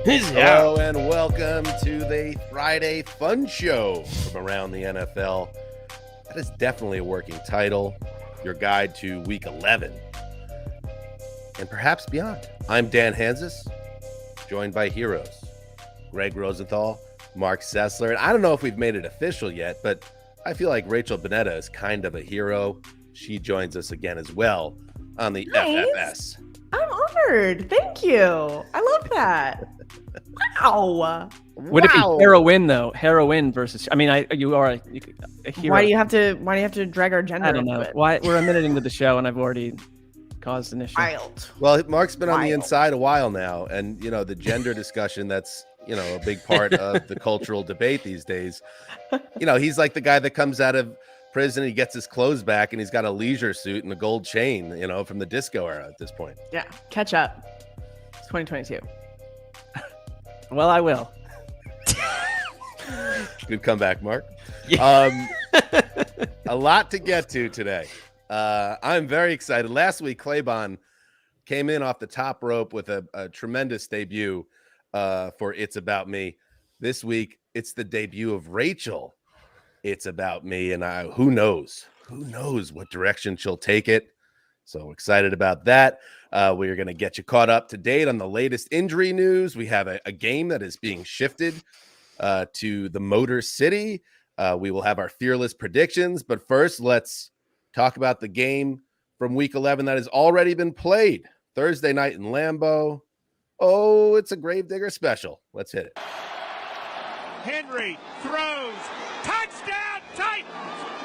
Hello and welcome to the Friday Fun Show from around the NFL. That is definitely a working title. Your guide to Week 11 and perhaps beyond. I'm Dan Hanzus, joined by heroes Gregg Rosenthal, Marc Sessler, and I don't know if we've made it official yet, but I feel like Rachel Bonnetta is kind of a hero. She joins us again as well on the FFS. I'm honored. Thank you. I love that. Wow. Would it be heroine though? Heroine versus. I mean, you are a hero. Why do you have to drag our gender? I don't know. Why we're a minute into the show and I've already caused an issue. Wild. Well, Mark's been on the inside a while now, and the gender discussion that's a big part of the cultural debate these days. He's like the guy that comes out of prison, he gets his clothes back, and he's got a leisure suit and a gold chain, from the disco era at this point. Yeah, catch up. It's 2022. Well, I will. Good comeback, Mark. Yeah. A lot to get to today. I'm very excited. Last week, Claybon came in off the top rope with a tremendous debut for It's About Me. This week, it's the debut of Rachel. It's About Me, and who knows what direction she'll take it. So excited about that. We're going to get you caught up to date on the latest injury news. We have a game that is being shifted to the Motor City. We will have our fearless predictions, but first let's talk about the game from Week 11 that has already been played Thursday night in Lambeau. Oh, it's a Gravedigger special. Let's hit it. Henry throws. Touchdown, Titans!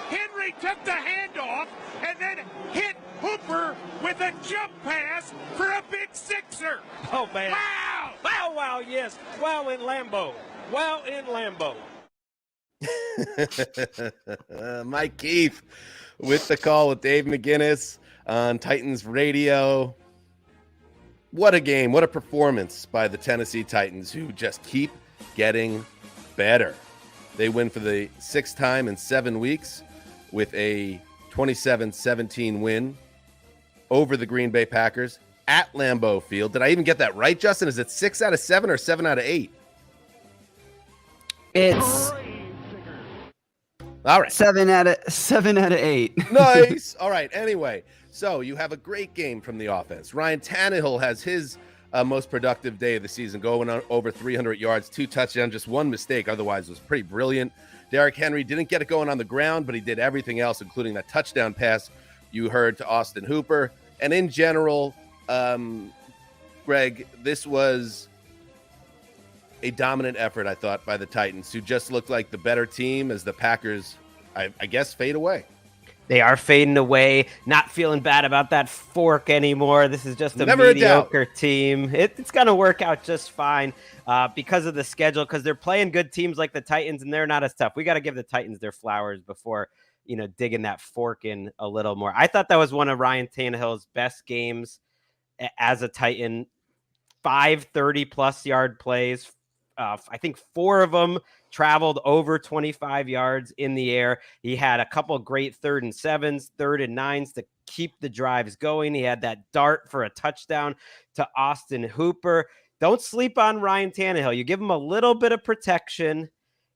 Henry took the handoff and then hit Hooper with a jump pass for a big sixer. Oh, man. Wow! Wow, wow, yes. Wow in Lambeau. Wow in Lambeau. Mike Keefe with the call with Dave McGinnis on Titans Radio. What a game. What a performance by the Tennessee Titans, who just keep getting better. They win for the sixth time in 7 weeks with a 27-17 win over the Green Bay Packers at Lambeau Field. Did I even get that right, Justin? Is it 6 out of 7 or 7 out of 8? It's all right. 7 out of 8. Nice. All right. Anyway, so you have a great game from the offense. Ryan Tannehill has his most productive day of the season, going on over 300 yards, 2 touchdowns, just 1 mistake. Otherwise, it was pretty brilliant. Derrick Henry didn't get it going on the ground, but he did everything else, including that touchdown pass you heard to Austin Hooper. And in general, Greg, this was a dominant effort, I thought, by the Titans, who just looked like the better team as the Packers, I guess, fade away. They are fading away, not feeling bad about that fork anymore. This is just a mediocre team. It's going to work out just fine because of the schedule, because they're playing good teams like the Titans, and they're not as tough. We got to give the Titans their flowers before, digging that fork in a little more. I thought that was one of Ryan Tannehill's best games as a Titan. 5 30-plus yard plays. I think 4 of them traveled over 25 yards in the air. He had a couple great 3rd and 7s, 3rd and 9s to keep the drives going. He had that dart for a touchdown to Austin Hooper. Don't sleep on Ryan Tannehill. You give him a little bit of protection,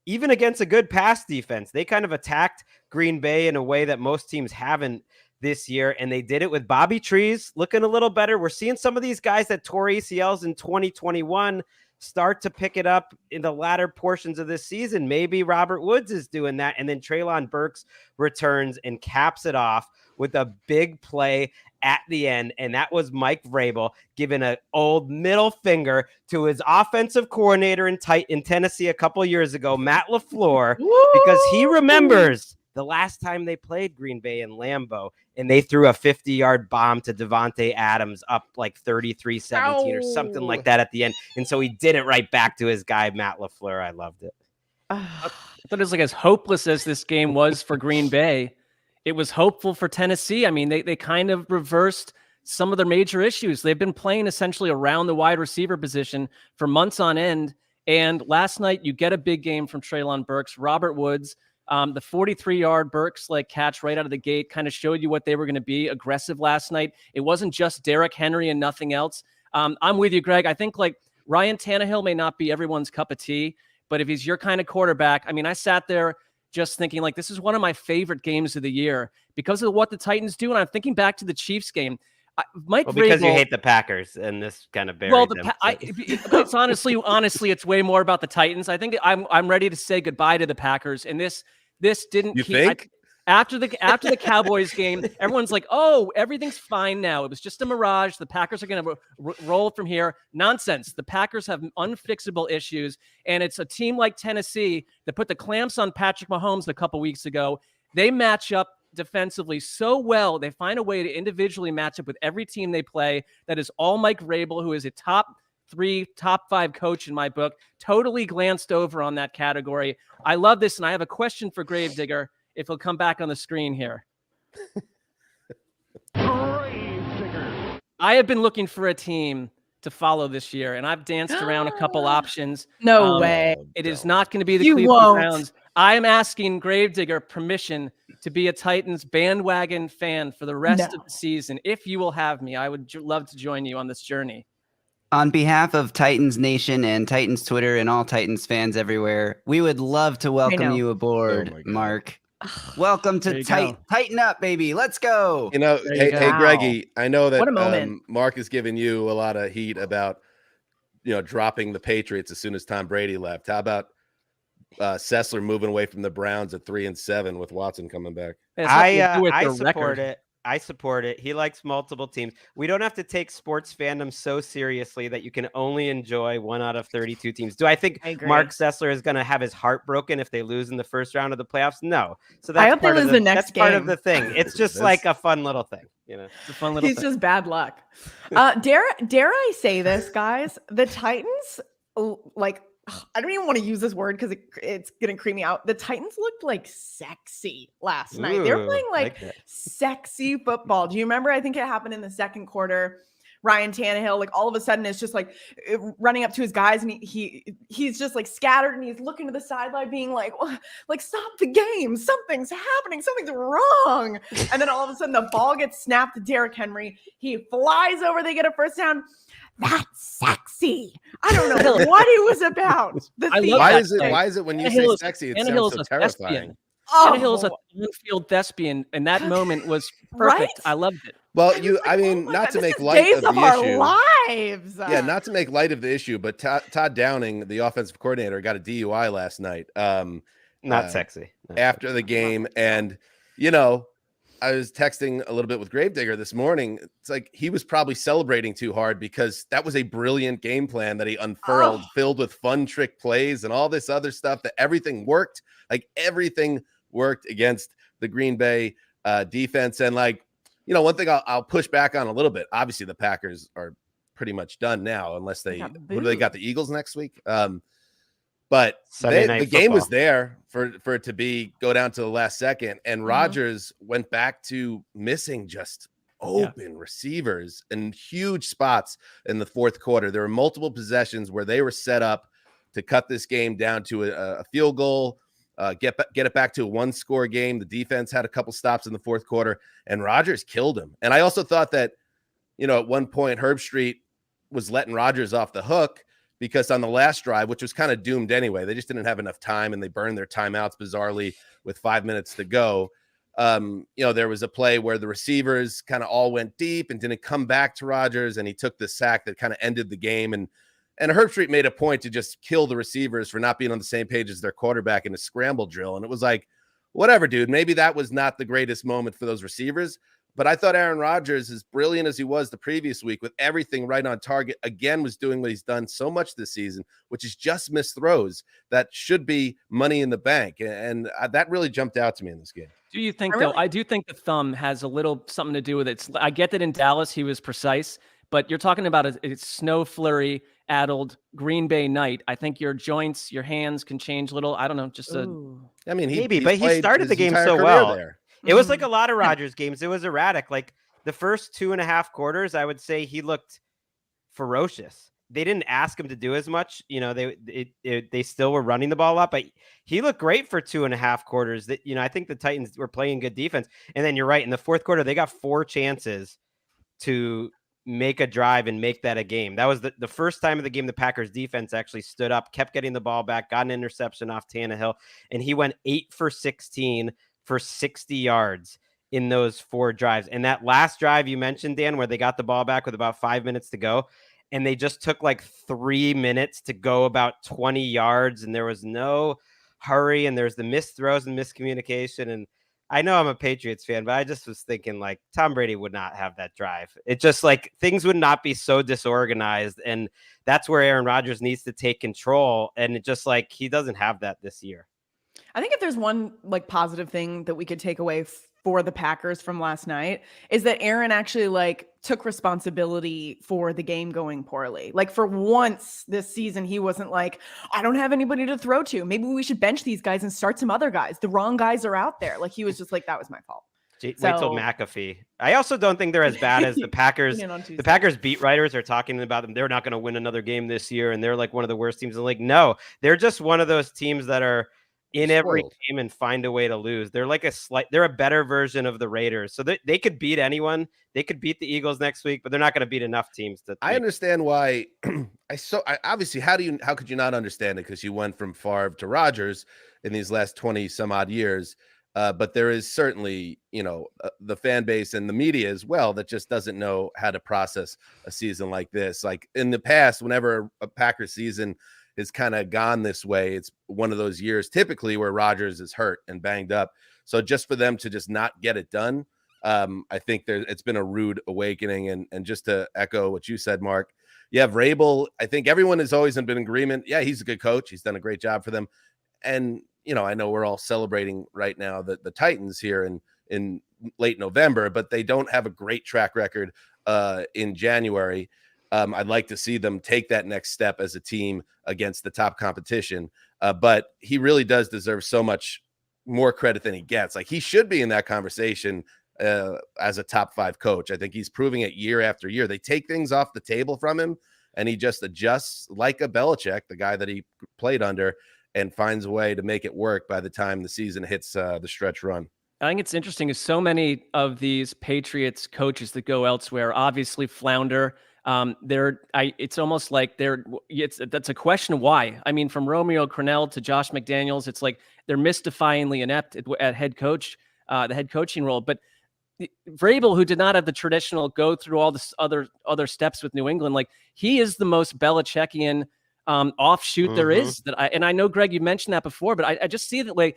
even against a good pass defense. They kind of attacked Green Bay in a way that most teams haven't this year, and they did it with Bobby Trees looking a little better. We're seeing some of these guys that tore ACLs in 2021 start to pick it up in the latter portions of this season. Maybe Robert Woods is doing that. And then Treylon Burks returns and caps it off with a big play at the end. And that was Mike Vrabel giving an old middle finger to his offensive coordinator in Tennessee a couple years ago, Matt LaFleur, because he remembers the last time they played Green Bay in Lambeau, and they threw a 50-yard bomb to Devontae Adams up like 33-17 or something like that at the end. And so he did it right back to his guy, Matt LaFleur. I loved it. I thought it was like as hopeless as this game was for Green Bay, it was hopeful for Tennessee. I mean, they kind of reversed some of their major issues. They've been playing essentially around the wide receiver position for months on end. And last night, you get a big game from Treylon Burks, Robert Woods. The 43-yard Burks catch right out of the gate kind of showed you what they were going to be aggressive last night. It wasn't just Derrick Henry and nothing else. I'm with you, Greg. I think Ryan Tannehill may not be everyone's cup of tea, but if he's your kind of quarterback, I mean, I sat there just thinking like, this is one of my favorite games of the year because of what the Titans do. And I'm thinking back to the Chiefs game. Because you hate the Packers, and this kind of buried them. It's honestly, it's way more about the Titans. I think I'm ready to say goodbye to the Packers, and this didn't. You think? After the Cowboys game, everyone's like, "Oh, everything's fine now. It was just a mirage. The Packers are going to roll from here." Nonsense. The Packers have unfixable issues, and it's a team like Tennessee that put the clamps on Patrick Mahomes a couple weeks ago. They match up defensively so well. They find a way to individually match up with every team they play. That is all Mike Vrabel, who is a top 3, top 5 coach in my book, totally glanced over on that category. I love this, and I have a question for Gravedigger, if he'll come back on the screen here. I have been looking for a team to follow this year, and I've danced around a couple options. No way. It is not going to be the You Cleveland won't. Browns. I am asking Gravedigger permission to be a Titans bandwagon fan for the rest of the season. If you will have me, I would love to join you on this journey. On behalf of Titans Nation and Titans Twitter and all Titans fans everywhere, we would love to welcome you aboard, Oh my God. Mark. Welcome to Tighten Up, baby. Let's go. Hey, Greggy, I know that What a moment. Mark has given you a lot of heat about, dropping the Patriots as soon as Tom Brady left. How about Sessler moving away from the Browns at 3-7 with Watson coming back? I support it. I support it. He likes multiple teams. We don't have to take sports fandom so seriously that you can only enjoy 1 out of 32 teams. Do I think Marc Sessler is going to have his heart broken if they lose in the first round of the playoffs? No. So that's I hope they lose the next game. Part of the thing. It's just like a fun little thing. It's a fun little He's just bad luck. Dare I say this, guys? The Titans, I don't even want to use this word because it's going to creep me out. The Titans looked like sexy last night. They were playing like sexy football. Do you remember? I think it happened in the second quarter. Ryan Tannehill, like all of a sudden it's just like running up to his guys and he's just like scattered and he's looking to the sideline being like stop the game. Something's happening. Something's wrong. And then all of a sudden the ball gets snapped to Derrick Henry. He flies over. They get a first down. That's sexy. I don't know what it was about. Why is it when you say sexy, it sounds so terrifying? Tannehill is a on-field thespian, and that moment was perfect. Right? I loved it. Well, not to make light of the issue. Lives. Yeah, not to make light of the issue, but Todd Downing, the offensive coordinator, got a DUI last night. Not sexy. After the game, and I was texting a little bit with Gravedigger this morning. It's like he was probably celebrating too hard because that was a brilliant game plan that he unfurled, filled with fun trick plays and all this other stuff that everything worked. Like everything worked against the Green Bay defense. And one thing I'll push back on a little bit. Obviously, the Packers are pretty much done now, unless they got the Eagles next week. But the game was there for it to go down to the last second. And Rodgers went back to missing just open receivers in huge spots in the fourth quarter. There were multiple possessions where they were set up to cut this game down to a field goal, get it back to a 1-score game. The defense had a couple stops in the fourth quarter, and Rodgers killed him. And I also thought that, at one point, Herb Street was letting Rodgers off the hook, because on the last drive, which was kind of doomed anyway, they just didn't have enough time and they burned their timeouts bizarrely with 5 minutes to go. There was a play where the receivers kind of all went deep and didn't come back to Rodgers, and he took the sack that kind of ended the game. And Herb Street made a point to just kill the receivers for not being on the same page as their quarterback in a scramble drill. And it was like, whatever, dude, maybe that was not the greatest moment for those receivers. But I thought Aaron Rodgers, as brilliant as he was the previous week with everything right on target, again, was doing what he's done so much this season, which is just missed throws that should be money in the bank. And that really jumped out to me in this game. Do you think, though, I do think the thumb has a little something to do with it. I get that in Dallas he was precise, but you're talking about a snow flurry addled Green Bay night. I think your joints, your hands can change a little. I don't know. But he started the game so well. There. It was like a lot of Rodgers games. It was erratic. Like the first 2.5 quarters, I would say he looked ferocious. They didn't ask him to do as much. They still were running the ball up, but he looked great for 2.5 quarters. That I think the Titans were playing good defense. And then you're right, in the fourth quarter, they got 4 chances to make a drive and make that a game. That was the first time of the game the Packers defense actually stood up, kept getting the ball back, got an interception off Tannehill, and he went 8 for 16 for 60 yards in those 4 drives. And that last drive you mentioned, Dan, where they got the ball back with about 5 minutes to go, and they just took like 3 minutes to go about 20 yards, and there was no hurry, and there's the missed throws and miscommunication. And I know I'm a Patriots fan, but I just was thinking like Tom Brady would not have that drive. It just like things would not be so disorganized. And that's where Aaron Rodgers needs to take control. And it just like he doesn't have that this year. I think if there's one like positive thing that we could take away for the Packers from last night is that Aaron actually like took responsibility for the game going poorly. Like for once this season, he wasn't like, I don't have anybody to throw to. Maybe we should bench these guys and start some other guys. The wrong guys are out there. Like he was just like, that was my fault. Wait till McAfee. I also don't think they're as bad as the Packers. The Packers beat writers are talking about them. They're not going to win another game this year. And they're like one of the worst teams in the league. No, they're just one of those teams that are in every game and find a way to lose. They're like they're a better version of the Raiders. So they could beat anyone. They could beat the Eagles next week, but they're not going to beat enough teams to. I understand why. Obviously, how could you not understand it? Because you went from Favre to Rodgers in these last 20 some odd years. But there is certainly, the fan base and the media as well that just doesn't know how to process a season like this. Like in the past, whenever a Packers season is kind of gone this way, it's one of those years typically where Rodgers is hurt and banged up. So just for them to just not get it done, I think it's been a rude awakening. And just to echo what you said, Mark, you have Vrabel. I think everyone has always been in agreement. Yeah, he's a good coach. He's done a great job for them. And, I know we're all celebrating right now the Titans here in late November, but they don't have a great track record in January. I'd like to see them take that next step as a team against the top competition. But he really does deserve so much more credit than he gets. Like he should be in that conversation as a top 5 coach. I think he's proving it year after year. They take things off the table from him and he just adjusts like a Belichick, the guy that he played under, and finds a way to make it work by the time the season hits the stretch run. I think it's interesting is so many of these Patriots coaches that go elsewhere obviously flounder. It's almost like that's a question why. I mean, from Romeo Crennel to Josh McDaniels, it's like they're mystifyingly inept at head coach, the head coaching role. But Vrabel, who did not have the traditional go through all this other steps with New England, like he is the most Belichickian offshoot there is. And I know, Greg, you mentioned that before, but I just see that like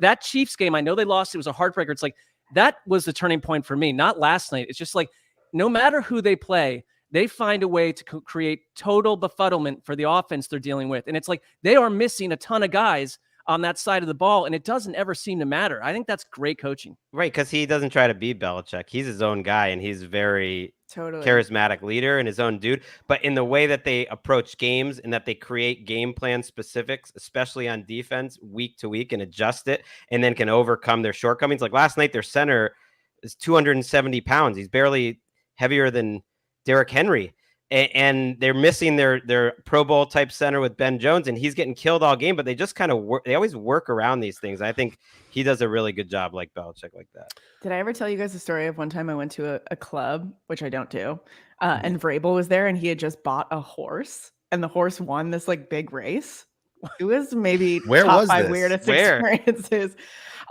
that Chiefs game, I know they lost. It was a heartbreaker. It's like that was the turning point for me, not last night. It's just like no matter who they play, they find a way to create total befuddlement for the offense they're dealing with. And it's like they are missing a ton of guys on that side of the ball, and it doesn't ever seem to matter. I think that's great coaching. Right, because he doesn't try to be Belichick. He's his own guy, and he's very charismatic leader and his own dude. But in the way that they approach games and that they create game plan specifics, especially on defense, week to week, and adjust it, and then can overcome their shortcomings. Like last night, their center is 270 pounds. He's barely heavier than Derrick Henry. And they're missing their Pro Bowl type center with Ben Jones, and he's getting killed all game, but they just kind of they always work around these things. I think he does a really good job like Belichick like that. Did I ever tell you guys the story of one time I went to a club, which I don't do, and Vrabel was there and he had just bought a horse and the horse won this like big race? It was maybe top 5 weirdest experiences.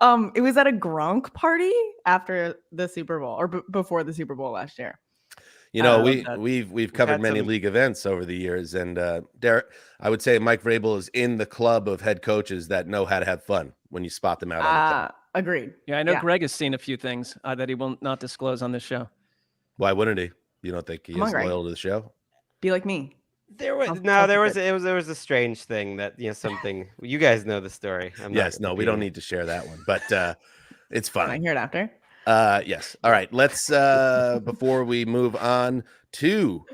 It was at a Gronk party after the Super Bowl or before the Super Bowl last year. We've covered many league events over the years, and Derek, I would say Mike Vrabel is in the club of head coaches that know how to have fun when you spot them out on the club. Agreed. Yeah, I know Greg has seen a few things that he will not disclose on this show. Why wouldn't he? You don't think he is loyal to the show? Be like me. There was a strange thing that something you guys know the story. We don't need to share that one, but it's fun. I hear it after. Yes. All right. Let's before we move on to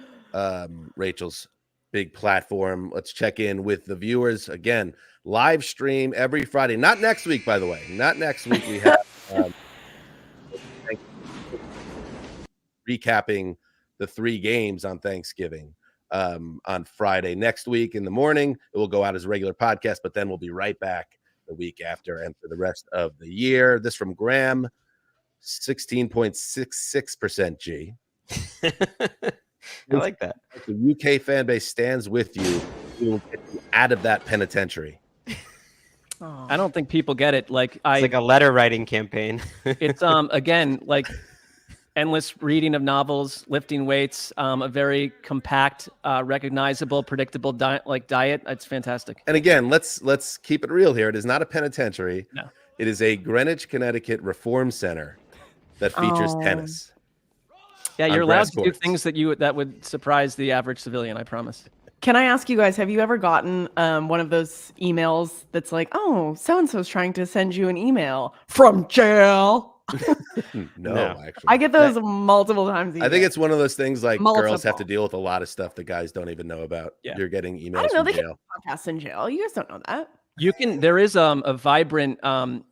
Rachel's big platform, let's check in with the viewers again. Live stream every Friday. Not next week, by the way. Not next week. We have recapping the 3 games on Thanksgiving on Friday. Next week in the morning, it will go out as a regular podcast, but then we'll be right back the week after and for the rest of the year. This from Graham. 16.66% G. I like that. The UK fan base stands with you. We will get you out of that penitentiary. I don't think people get it. Like It's like a letter writing campaign. It's again like endless reading of novels, lifting weights, a very compact, recognizable, predictable diet. It's fantastic. And again, let's keep it real here. It is not a penitentiary. No. It is a Greenwich, Connecticut reform center that features tennis. Yeah, you're on allowed grass to do courts. things that would surprise the average civilian, I promise. Can I ask you guys, have you ever gotten one of those emails that's like, oh, so-and-so's trying to send you an email from jail? No, actually. I get those multiple times. I think it's one of those things like girls have Multiple. to deal with a lot of stuff that guys don't even know about. Yeah. You're getting emails I don't know. from They jail. can podcast in jail. You guys don't know that. There is a vibrant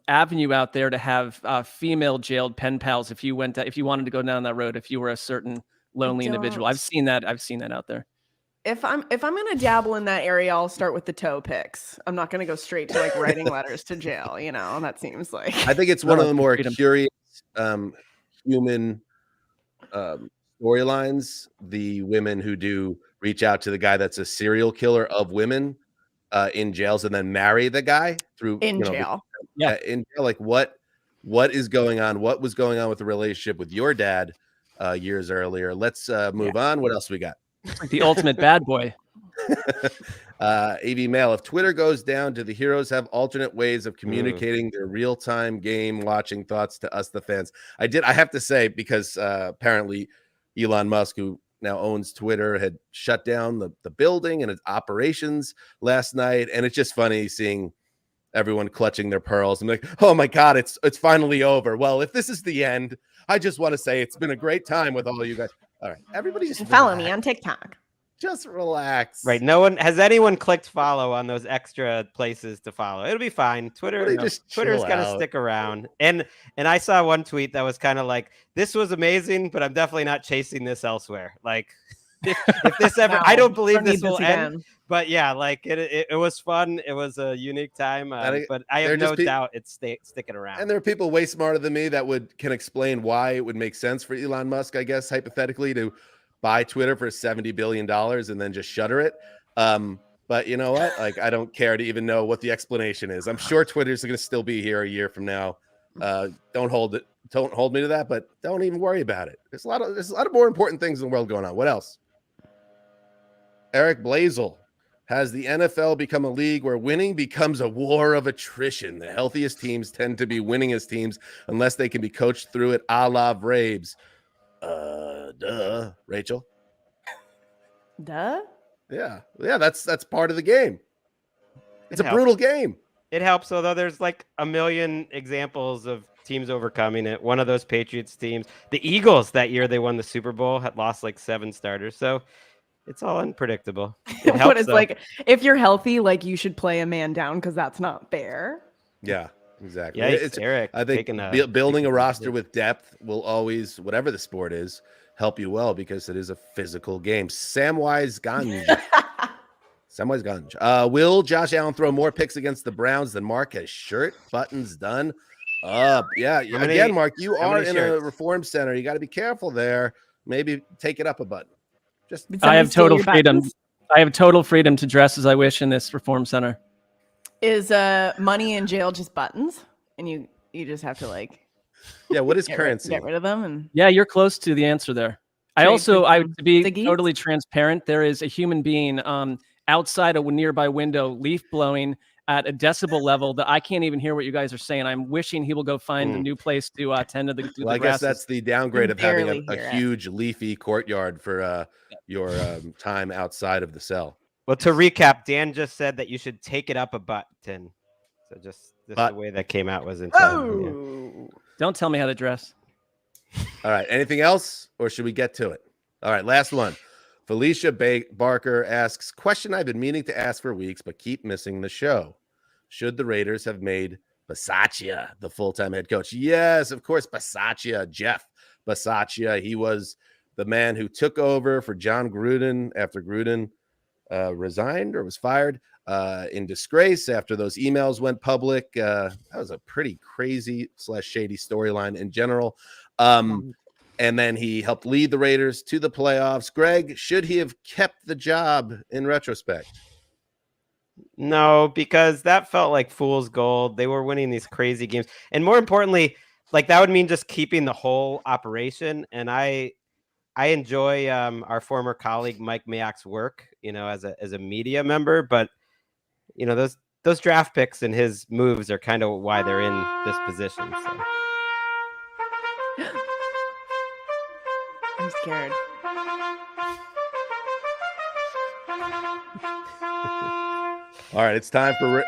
avenue out there to have female jailed pen pals if you wanted to go down that road, if you were a certain lonely individual. I've seen that out there. If I'm gonna dabble in that area, I'll start with the toe picks. I'm not gonna go straight to like writing letters to jail. That seems like. I think it's one of the more freedom. curious human storylines. The women who do reach out to the guy that's a serial killer of women in jails and then marry the guy through in jail. Yeah. In jail. Like what is going on? What was going on with the relationship with your dad years earlier? Let's move on. What else we got? It's like the ultimate bad boy. AV Mail. If Twitter goes down, do the heroes have alternate ways of communicating their real-time game watching thoughts to us, the fans? I have to say, because apparently Elon Musk, who now owns Twitter, had shut down the building and its operations last night. And it's just funny seeing everyone clutching their pearls. I'm like, oh my God, it's finally over. Well, if this is the end, I just want to say it's been a great time with all you guys. All right, everybody just Follow me on TikTok. Just relax. Right. Has anyone clicked follow on those extra places to follow? It'll be fine. Twitter's gonna stick around. And I saw one tweet that was kind of like, this was amazing, but I'm definitely not chasing this elsewhere. Like if this ever, I don't believe this will end. But yeah, like it was fun. It was a unique time. But I have no doubt it's sticking around. And there are people way smarter than me that can explain why it would make sense for Elon Musk, I guess, hypothetically, to buy Twitter for $70 billion and then just shutter it. But you know what? Like, I don't care to even know what the explanation is. I'm sure Twitter's going to still be here a year from now. Don't hold me to that, but don't even worry about it. There's a lot of more important things in the world going on. What else? Eric Blazel. Has the NFL become a league where winning becomes a war of attrition? The healthiest teams tend to be winningest teams unless they can be coached through it, a la Braves. Duh, Rachel. Duh. Yeah, that's part of the game. It's a brutal game. It helps, although there's like a million examples of teams overcoming it. One of those Patriots teams, the Eagles, that year they won the Super Bowl, had lost like 7 starters. So it's all unpredictable. It helps, but it's like, if you're healthy, like you should play a man down because that's not fair. Yeah, exactly. Yeah, it's Eric. I think building a roster with depth will always, whatever the sport is, help you well because it is a physical game. Samwise Ganj. Will Josh Allen throw more picks against the Browns than Mark has shirt buttons done up? Yeah. Again, Mark, you are in a reform center. You got to be careful there. Maybe take it up a button. I have total freedom. I have total freedom to dress as I wish in this reform center. Is money in jail just buttons, and you just have to like? Yeah. What is currency? Get rid of them, and yeah, you're close to the answer there. To be totally transparent, there is a human being outside a nearby window, leaf blowing at a decibel level that I can't even hear what you guys are saying. I'm wishing he will go find a new place to tend to the Well, I guess that's the downgrade of having a huge leafy courtyard for your time outside of the cell. Well, to recap, Dan just said that you should take it up a button. So just the way that came out was intentional. Oh, yeah. Don't tell me how to dress. All right. Anything else, or should we get to it? All right. Last one. Felicia Barker asks, question I've been meaning to ask for weeks, but keep missing the show. Should the Raiders have made Bisaccia the full-time head coach? Yes, of course, Bisaccia, Jeff Bisaccia. He was the man who took over for John Gruden after Gruden resigned or was fired in disgrace after those emails went public. That was a pretty crazy / shady storyline in general. And then he helped lead the Raiders to the playoffs. Gregg, should he have kept the job in retrospect? No, because that felt like fool's gold. They were winning these crazy games. And more importantly, like that would mean just keeping the whole operation. And I enjoy our former colleague Mike Mayock's work, as a media member, but those draft picks and his moves are kind of why they're in this position. So. I'm scared. All right, it's time for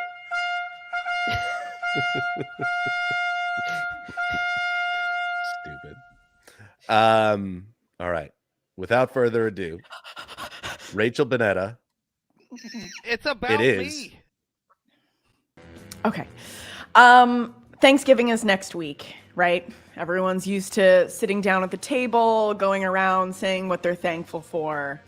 stupid. All right. Without further ado, Rachel Bonnetta. It's about me. Okay. Thanksgiving is next week, right? Everyone's used to sitting down at the table, going around saying what they're thankful for.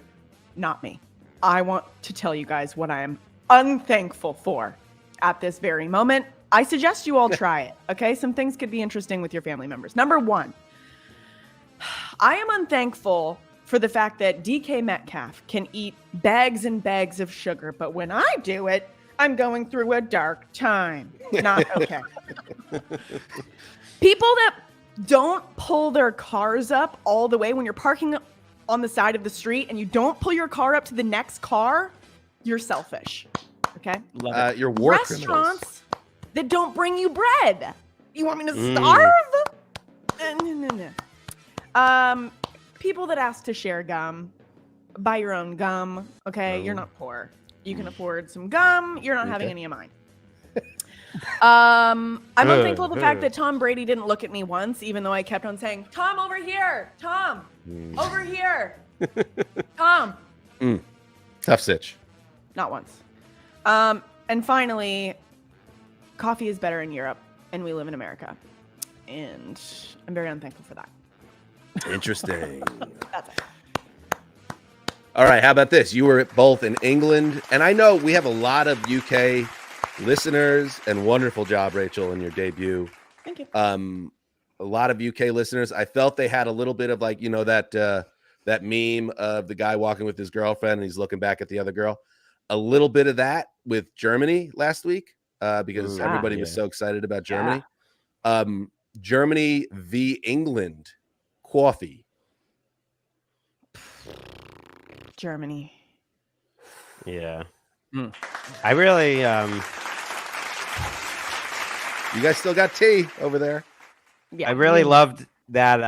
Not me. I want to tell you guys what I am unthankful for at this very moment. I suggest you all try it, okay? Some things could be interesting with your family members. Number one, I am unthankful for the fact that DK Metcalf can eat bags and bags of sugar, but when I do it, I'm going through a dark time. Not okay. People that don't pull their cars up all the way when you're parking on the side of the street and you don't pull your car up to the next car, you're selfish. Okay? You're war Restaurants criminals that don't bring you bread. You want me to starve? No. People that ask to share gum, buy your own gum. Okay? You're not poor. You can afford some gum. You're not having any of mine. I'm unthankful for the fact that Tom Brady didn't look at me once, even though I kept on saying, Tom, over here. Tom, over here. Tom. Tough sitch. Not once. And finally, coffee is better in Europe, and we live in America. And I'm very unthankful for that. Interesting. That's it. All right, how about this? You were both in England, and I know we have a lot of UK listeners, and wonderful job, Rachel, in your debut. Thank you. A lot of UK listeners. I felt they had a little bit of like, that meme of the guy walking with his girlfriend and he's looking back at the other girl. A little bit of that with Germany last week because everybody was so excited about Germany. Yeah. Germany v. England. Coffee. Germany. Yeah. I really You guys still got tea over there. Yeah. I really loved that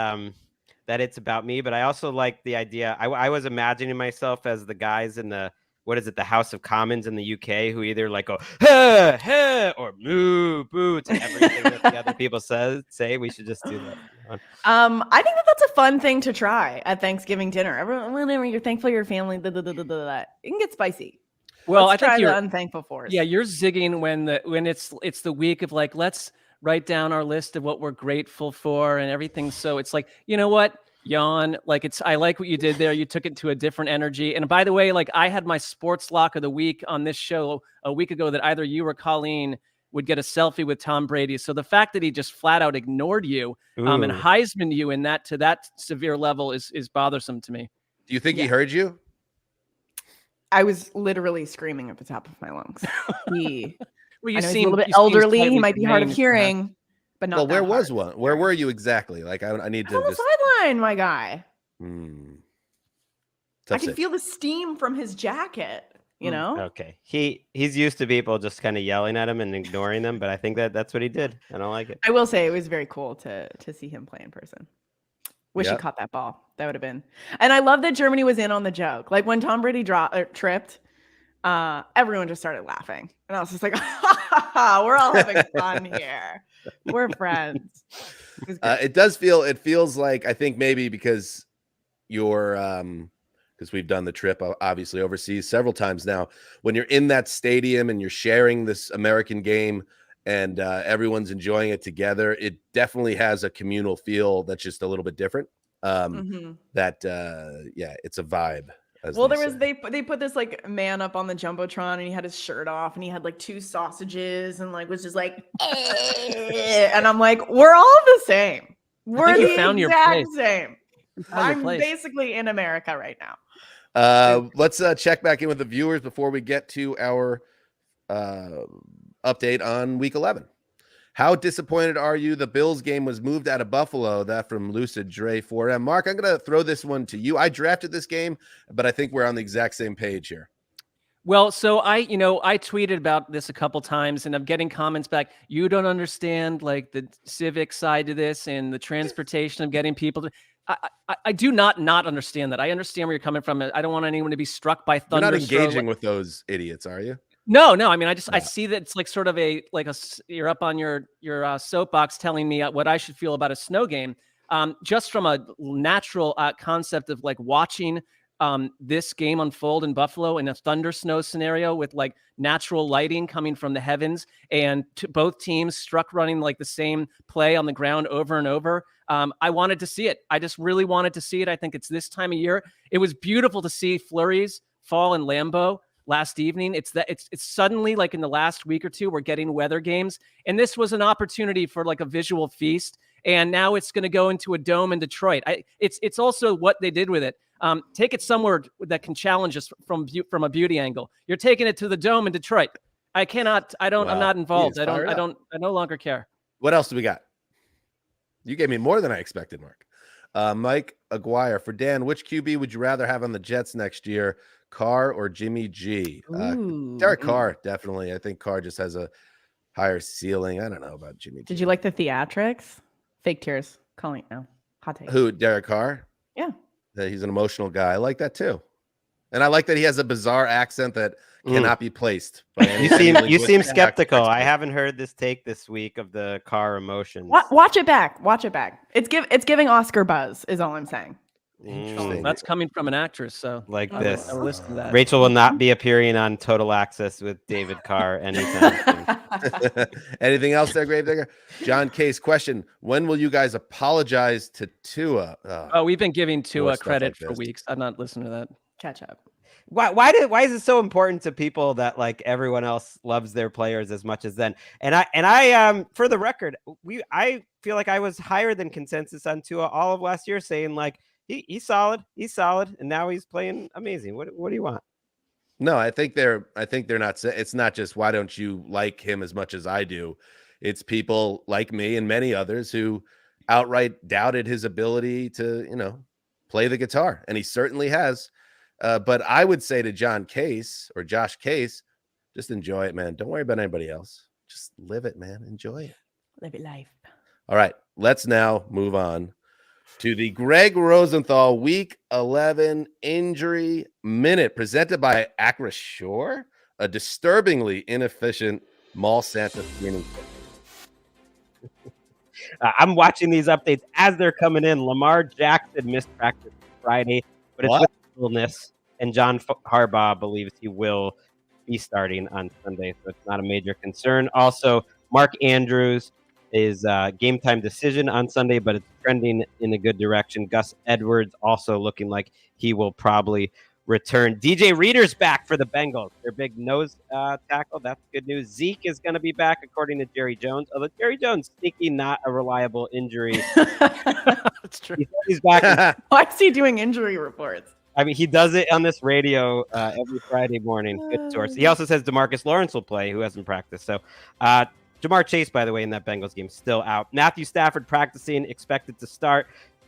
that it's about me, but I also like the idea. I was imagining myself as the guys in the the House of Commons in the UK who either like go ha ha or moo boo to everything that the other people say. We should just do that. I think that's a fun thing to try at Thanksgiving dinner. Everyone, whenever you're thankful for your family, it can get spicy. Well, Let's I think try you're the unthankful for. Yeah, you're zigging when it's the week of like, let's write down our list of what we're grateful for and everything. So it's like, you know what? Yawn. Like I like what you did there. You took it to a different energy. And by the way, like I had my sports lock of the week on this show a week ago that either you or Colleen would get a selfie with Tom Brady. So the fact that he just flat out ignored you and Heisman you in that to that severe level is bothersome to me. Do you think he heard you? I was literally screaming at the top of my lungs. Well, you he's a little bit elderly. He might be hard of hearing, but not. Well, where was hard. one? Where were you exactly? Like, I need to on the sideline, my guy. I can feel the steam from his jacket. You know. Okay, he's used to people just kind of yelling at him and ignoring them, but I think that's what he did. I don't like it. I will say it was very cool to see him play in person. Wish he caught that ball. That would have been. And I love that Germany was in on the joke. Like when Tom Brady tripped, everyone just started laughing. And I was just like, we're all having fun here. We're friends. It feels like, I think maybe because you're, because we've done the trip, obviously overseas several times now, when you're in that stadium and you're sharing this American game and everyone's enjoying it together, it definitely has a communal feel that's just a little bit different. It's a vibe. Well, they put this like man up on the Jumbotron and he had his shirt off and he had like 2 sausages and like was just like and I'm like, we're all the same. We're the exact same. I'm basically in America right now. Let's check back in with the viewers before we get to our update on week 11. How disappointed are you the Bills game was moved out of Buffalo? That from Lucid Dre 4M. Mark, I'm going to throw this one to you. I drafted this game, but I think we're on the exact same page here. Well, so I tweeted about this a couple times, and I'm getting comments back. You don't understand like the civic side to this and the transportation of getting people to. I do not understand that. I understand where you're coming from. I don't want anyone to be struck by thunder. You're not engaging with those idiots, are you? No. I mean, I see that it's like sort of you're up on your soapbox telling me what I should feel about a snow game. Just from a natural concept of like watching this game unfold in Buffalo in a thunder snow scenario with like natural lighting coming from the heavens and both teams struck running like the same play on the ground over and over. I wanted to see it. I just really wanted to see it. I think it's this time of year. It was beautiful to see flurries fall in Lambeau last evening. It's suddenly like in the last week or two, we're getting weather games. And this was an opportunity for like a visual feast. And now it's going to go into a dome in Detroit. It's also what they did with it. Take it somewhere that can challenge us from a beauty angle. You're taking it to the dome in Detroit. I'm not involved. I no longer care. What else do we got? You gave me more than I expected, Mark. Mike Aguirre for Dan. Which QB would you rather have on the Jets next year, Carr or Jimmy G? Derek Carr, definitely. I think Carr just has a higher ceiling. I don't know about Jimmy G. Did you like the theatrics? Fake tears. Calling it now. Hot take. Who? Derek Carr? Yeah. He's an emotional guy. I like that too. And I like that he has a bizarre accent that cannot be placed. You seem skeptical. I haven't heard this take this week of the Carr emotions. Watch it back. It's giving Oscar buzz is all I'm saying. Interesting. That's coming from an actress, so like this. I'll listen to that. Rachel will not be appearing on Total Access with David Carr anytime soon. Anything else there, Gravedigger? John Case question: when will you guys apologize to Tua? We've been giving Tua credit for weeks. I'm not listening to that. Catch up. Why is it so important to people that like everyone else loves their players as much as them? And I for the record, I feel like I was higher than consensus on Tua all of last year, saying like he's solid, and now he's playing amazing. What do you want? No, I think they're not. It's not just why don't you like him as much as I do. It's people like me and many others who outright doubted his ability to play the guitar, and he certainly has. But I would say to John Case or Josh Case, just enjoy it, man. Don't worry about anybody else. Just live it, man. Enjoy it. Live it life. All right. Let's now move on to the Gregg Rosenthal Week 11 Injury Minute presented by Acrisure, a disturbingly inefficient mall Santa screening. I'm watching these updates as they're coming in. Lamar Jackson missed practice Friday, but it's with illness, and John Harbaugh believes he will be starting on Sunday, so it's not a major concern. Also, Mark Andrews is game time decision on Sunday, but it's trending in a good direction. Gus Edwards also looking like he will probably return. DJ Reader's back for the Bengals. Their big nose tackle. That's good news. Zeke is going to be back, according to Jerry Jones. Although Jerry Jones, sneaky, not a reliable injury. That's true. He's back. Why is he doing injury reports? I mean, he does it on this radio every Friday morning. Good source. He also says DeMarcus Lawrence will play, who hasn't practiced. So Jamar Chase, by the way, in that Bengals game, still out. Matthew Stafford practicing, expected to start.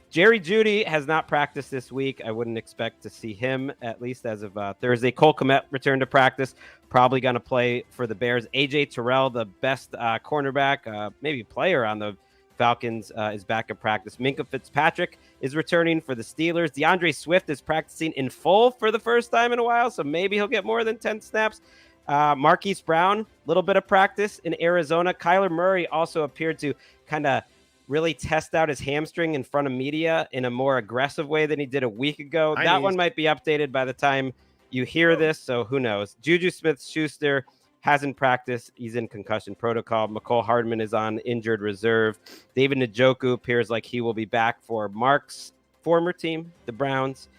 Jerry Jeudy has not practiced this week. I wouldn't expect to see him, at least as of Thursday. Cole Kmet returned to practice, probably going to play for the Bears. A.J. Terrell, the best cornerback, maybe player on the Falcons, is back in practice. Minkah Fitzpatrick is returning for the Steelers. DeAndre Swift is practicing in full for the first time in a while, so maybe he'll get more than 10 snaps. Marquise Brown, a little bit of practice in Arizona. Kyler Murray also appeared to kind of really test out his hamstring in front of media in a more aggressive way than he did a week ago. That one might be updated by the time you hear this, so who knows. Juju Smith-Schuster hasn't practiced. He's in concussion protocol. McCole Hardman is on injured reserve. David Njoku appears like he will be back for Mark's former team, the Browns.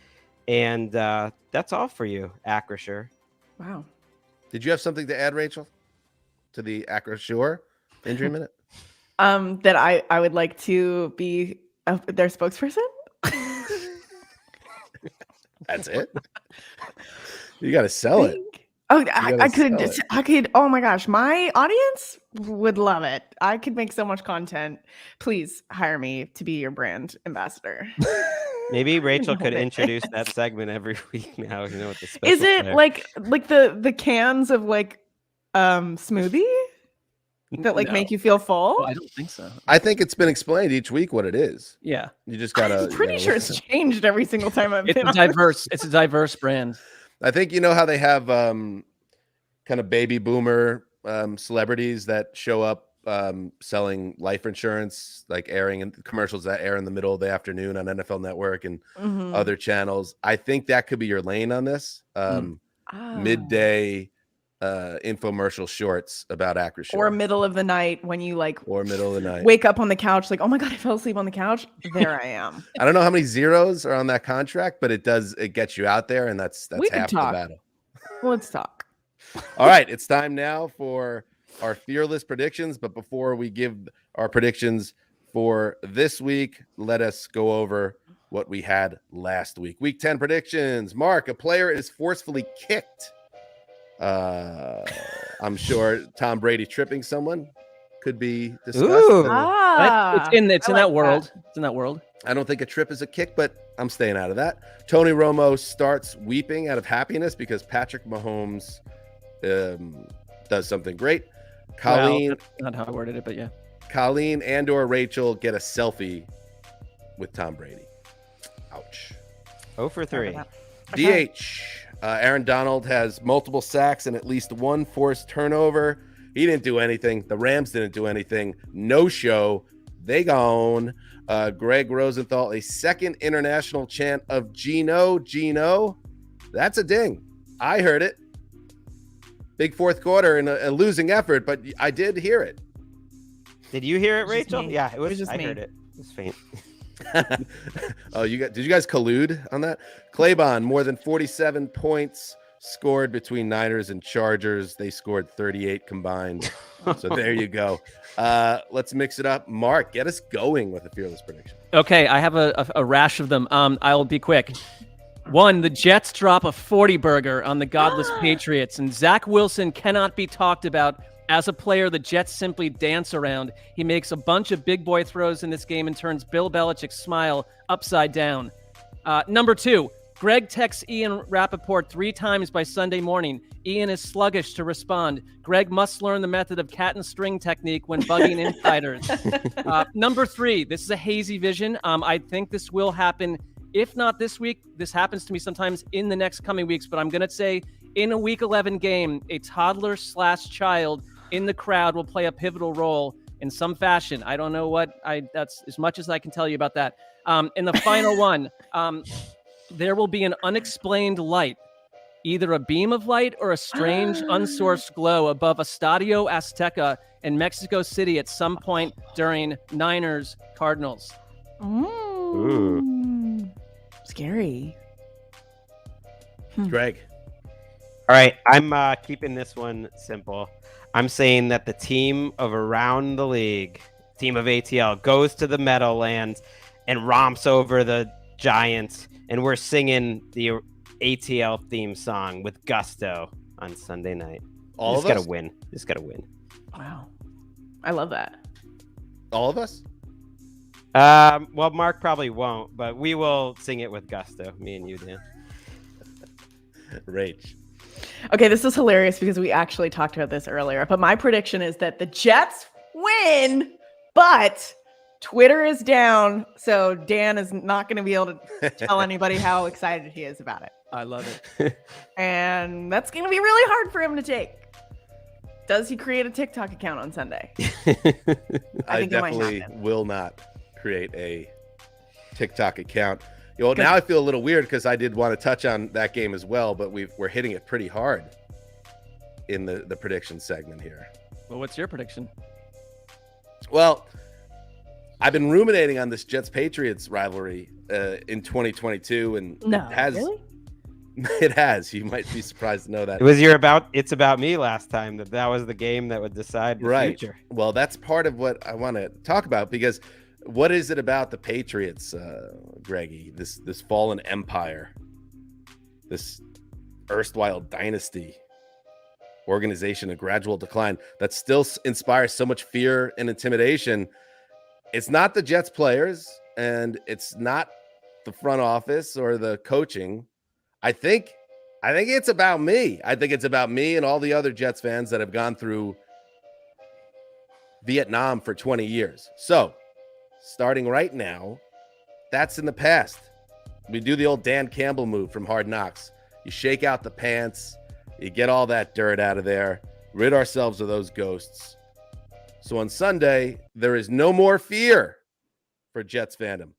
And that's all for you, Acrisure. Wow. Did you have something to add, Rachel, to the Acrisure injury minute? That I would like to be their spokesperson. That's it. You got to sell it. Oh, I could. Oh my gosh, my audience would love it. I could make so much content. Please hire me to be your brand ambassador. Maybe Rachel could introduce that segment every week now. You know what the special is it player. like the cans of like smoothie that like make you feel full? Well, I don't think so. I think it's been explained each week what it is. Yeah, you just gotta. I'm pretty sure it's changed every single time I've been. It's a diverse brand. I think you know how they have kind of baby boomer celebrities that show up selling life insurance, like airing in commercials that air in the middle of the afternoon on NFL Network and other channels. I think that could be your lane on this midday infomercial shorts about Acrisure. Or middle of the night when you or middle of the night wake up on the couch like, oh my God, I fell asleep on the couch. There I am. I don't know how many zeros are on that contract, but it gets you out there, and that's half the battle. Let's talk. All right, it's time now for our fearless predictions. But before we give our predictions for this week, let us go over what we had last week. Week 10 predictions. Mark, a player is forcefully kicked. I'm sure Tom Brady tripping someone could be discussed. It's in that world. It's in that world. I don't think a trip is a kick, but I'm staying out of that. Tony Romo starts weeping out of happiness because Patrick Mahomes does something great. Colleen, well, not how I worded it, but yeah. Colleen and/or Rachel get a selfie with Tom Brady. Ouch. 0 for 3. DH. Aaron Donald has multiple sacks and at least one forced turnover. He didn't do anything. The Rams didn't do anything. No show. They gone. Gregg Rosenthal, a second international chant of Gino. That's a ding. I heard it. Big fourth quarter and a losing effort, but I did hear it. Did you hear it, Rachel? Yeah, it was just I me. heard it. It was faint. Did you guys collude on that? Claybon, more than 47 points scored between Niners and Chargers. They scored 38 combined. So there you go. Let's mix it up. Mark, get us going with a fearless prediction. Okay, I have a rash of them. I'll be quick. 1, the Jets drop a 40 burger on the godless Patriots, and Zach Wilson cannot be talked about as a player the Jets simply dance around. He makes a bunch of big boy throws in this game and turns Bill Belichick's smile upside down. Number 2, Gregg texts Ian Rappaport 3 times by Sunday morning. Ian is sluggish to respond. Gregg must learn the method of cat and string technique when bugging insiders. Number 3, this is a hazy vision. I think this will happen. If not this week, this happens to me sometimes in the next coming weeks, but I'm going to say in a week 11 game, a toddler/child in the crowd will play a pivotal role in some fashion. I don't know what that's as much as I can tell you about that. In the final one, there will be an unexplained light, either a beam of light or a strange unsourced glow above Estadio Azteca in Mexico City at some point during Niners Cardinals. Ooh. Scary. Gregg. All right, I'm keeping this one simple. I'm saying that the team of around the league, team of ATL, goes to the Meadowlands and romps over the Giants, and we're singing the ATL theme song with gusto on Sunday night. Just gotta win. Just gotta win. Wow. I love that. All of us? Well, Mark probably won't, but we will sing it with gusto. Me and you, Dan. Rach. Okay, this is hilarious because we actually talked about this earlier, but my prediction is that the Jets win, but Twitter is down, so Dan is not going to be able to tell anybody how excited he is about it. I love it. And that's going to be really hard for him to take. Does he create a TikTok account on Sunday? I definitely will not create a TikTok account. Well, now I feel a little weird because I did want to touch on that game as well, but we're hitting it pretty hard in the prediction segment here. Well, what's your prediction? Well, I've been ruminating on this Jets-Patriots rivalry in 2022, and really? It has. You might be surprised to know that. It was It's About Me last time that was the game that would decide the future. Well, that's part of what I want to talk about, because what is it about the Patriots, Greggy, this fallen empire this erstwhile dynasty organization, a gradual decline that still inspires so much fear and intimidation. It's not the Jets players, and it's not the front office or the coaching. I think it's about me. I think it's about me and all the other Jets fans that have gone through Vietnam for 20 years. So, starting right now, that's in the past. We do the old Dan Campbell move from Hard Knocks. You shake out the pants, you get all that dirt out of there, rid ourselves of those ghosts. So on Sunday, there is no more fear for Jets fandom.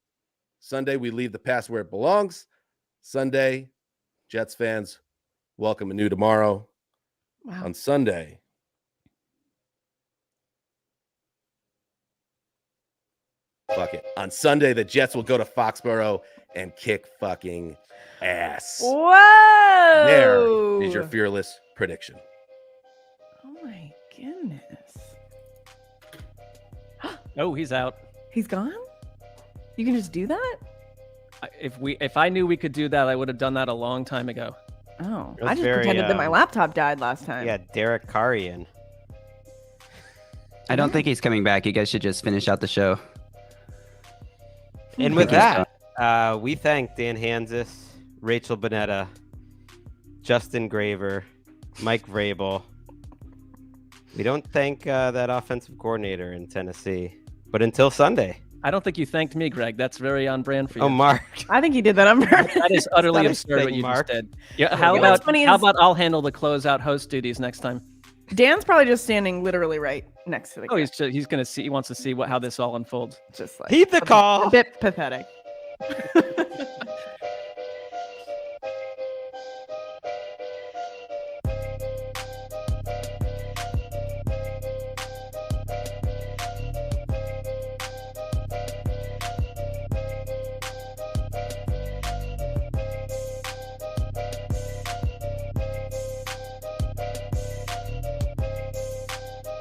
Sunday, we leave the past where it belongs. Sunday, Jets fans, welcome a new tomorrow. Wow. On Sunday, fuck it. On Sunday, the Jets will go to Foxborough and kick fucking ass. Whoa! There is your fearless prediction. Oh my goodness. Oh, he's out. He's gone? You can just do that? If I knew we could do that, I would have done that a long time ago. Oh, It was I just very, pretended that my laptop died last time. Yeah, Derek Carrion. I don't think he's coming back. You guys should just finish out the show. And with that, we thank Dan Hanzus, Rachel Bonnetta, Justin Graver, Mike Vrabel. We don't thank that offensive coordinator in Tennessee. But until Sunday. I don't think you thanked me, Greg. That's very on brand for you. Oh, Mark. I think he did that on purpose. That is utterly That absurd is what you Mark. just did. Yeah, You know what's funny how is- about I'll handle the closeout host duties next time? Dan's probably just standing literally right next to the Oh, guy. he's gonna see. He wants to see how this all unfolds. Just like Heed the call. a bit pathetic.